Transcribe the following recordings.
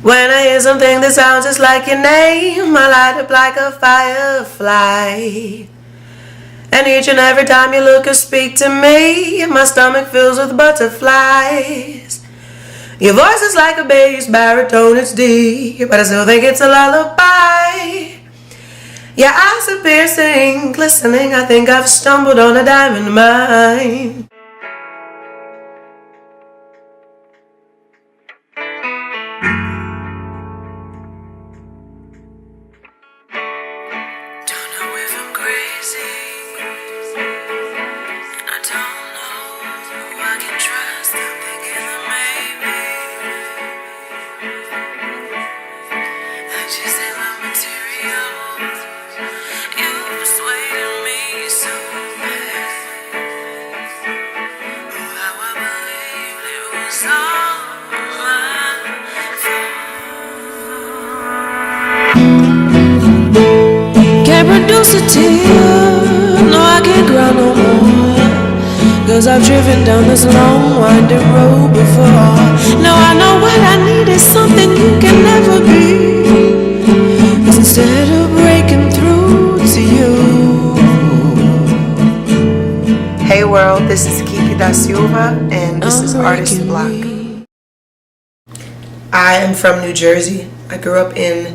When I hear something that sounds just like your name, I light up like a firefly. And each and every time you look or speak to me, my stomach fills with butterflies. Your voice is like a bass baritone, it's deep, but I still think it's a lullaby. Your eyes are piercing, glistening, I think I've stumbled on a diamond mine. Can't produce a tear, no I can't cry no more, 'cause I've driven down this long winding road before. Now I know what I need is something you can never be, 'cause instead of breaking through to you. Hey world, this is Kiki Da Silva and this is Artist Block. I am from New Jersey. I grew up in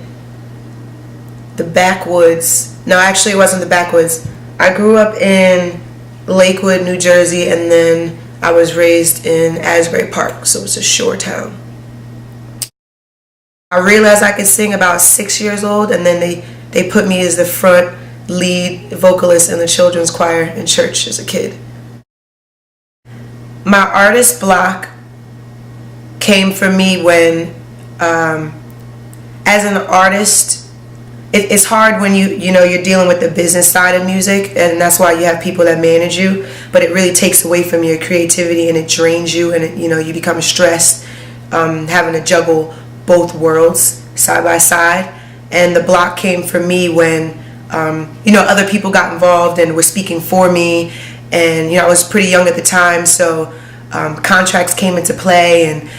the backwoods. No, actually it wasn't the backwoods. I grew up in Lakewood, New Jersey, and then I was raised in Asbury Park, so it's a shore town. I realized I could sing about 6 years old, and then they put me as the front lead vocalist in the children's choir in church as a kid. My artist block came for me when, as an artist, it's hard when you're dealing with the business side of music, and that's why you have people that manage you, but it really takes away from your creativity and it drains you, and you become stressed having to juggle both worlds side by side. And the block came for me when other people got involved and were speaking for me, and I was pretty young at the time, so contracts came into play, and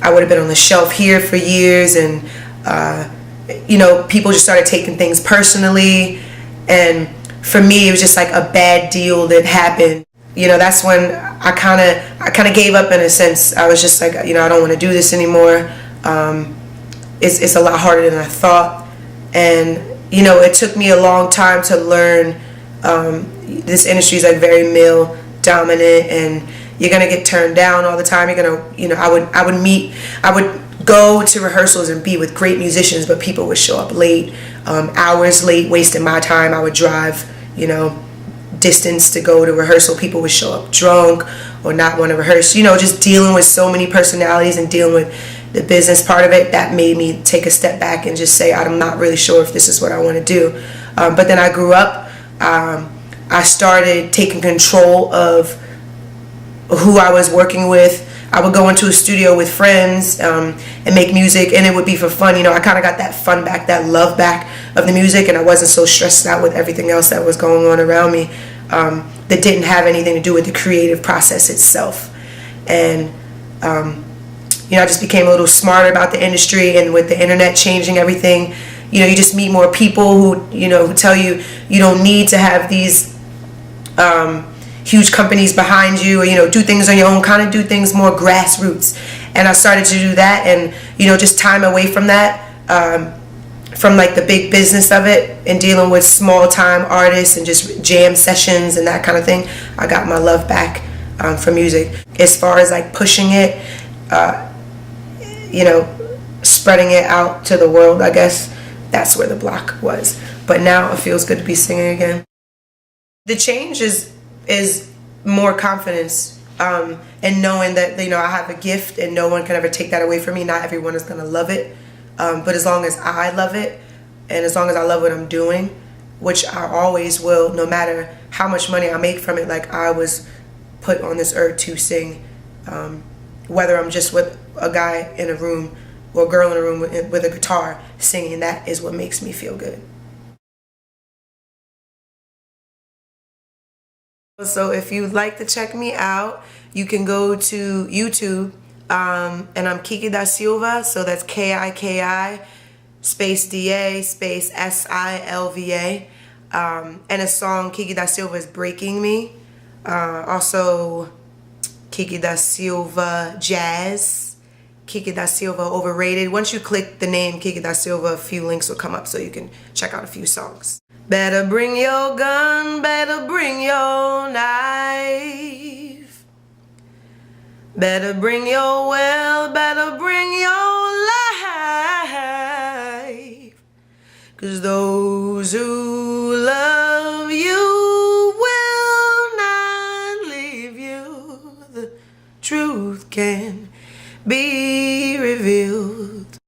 I would have been on the shelf here for years, and people just started taking things personally, and for me it was just like a bad deal that happened. That's when I kind of gave up in a sense. I was just like, I don't want to do this anymore. It's a lot harder than I thought, and it took me a long time to learn this industry is like very male dominant, and you're gonna get turned down all the time. You're gonna, I would go to rehearsals and be with great musicians, but people would show up late, hours late, wasting my time. I would drive, distance to go to rehearsal. People would show up drunk or not want to rehearse. Just dealing with so many personalities and dealing with the business part of it, that made me take a step back and just say, I'm not really sure if this is what I want to do. But then I grew up. I started taking control of who I was working with. I would go into a studio with friends and make music, and it would be for fun. I kind of got that fun back, that love back of the music, and I wasn't so stressed out with everything else that was going on around me that didn't have anything to do with the creative process itself. And I just became a little smarter about the industry, and with the internet changing everything, you just meet more people who who tell you you don't need to have these huge companies behind you, or do things on your own, kind of do things more grassroots. And I started to do that, and just time away from that, from like the big business of it and dealing with small time artists and just jam sessions and that kind of thing. I got my love back for music. As far as like pushing it, spreading it out to the world, I guess that's where the block was. But now it feels good to be singing again. The change is more confidence, and knowing that I have a gift and no one can ever take that away from me. Not everyone is going to love it, but as long as I love it, and as long as I love what I'm doing, which I always will, no matter how much money I make from it. Like, I was put on this earth to sing, whether I'm just with a guy in a room or a girl in a room with a guitar singing. That is what makes me feel good. So if you'd like to check me out, you can go to YouTube And I'm Kiki Da Silva, so that's Kiki space DA space SILVA. And the song Kiki Da Silva is Breaking Me. Also Kiki Da Silva Jazz, Kiki Da Silva Overrated. Once you click the name Kiki Da Silva, a few links will come up so you can check out a few songs. Better bring your gun, better bring your knife. Better bring your well, better bring your life. 'Cause those who love you will not leave you. The truth can be revealed.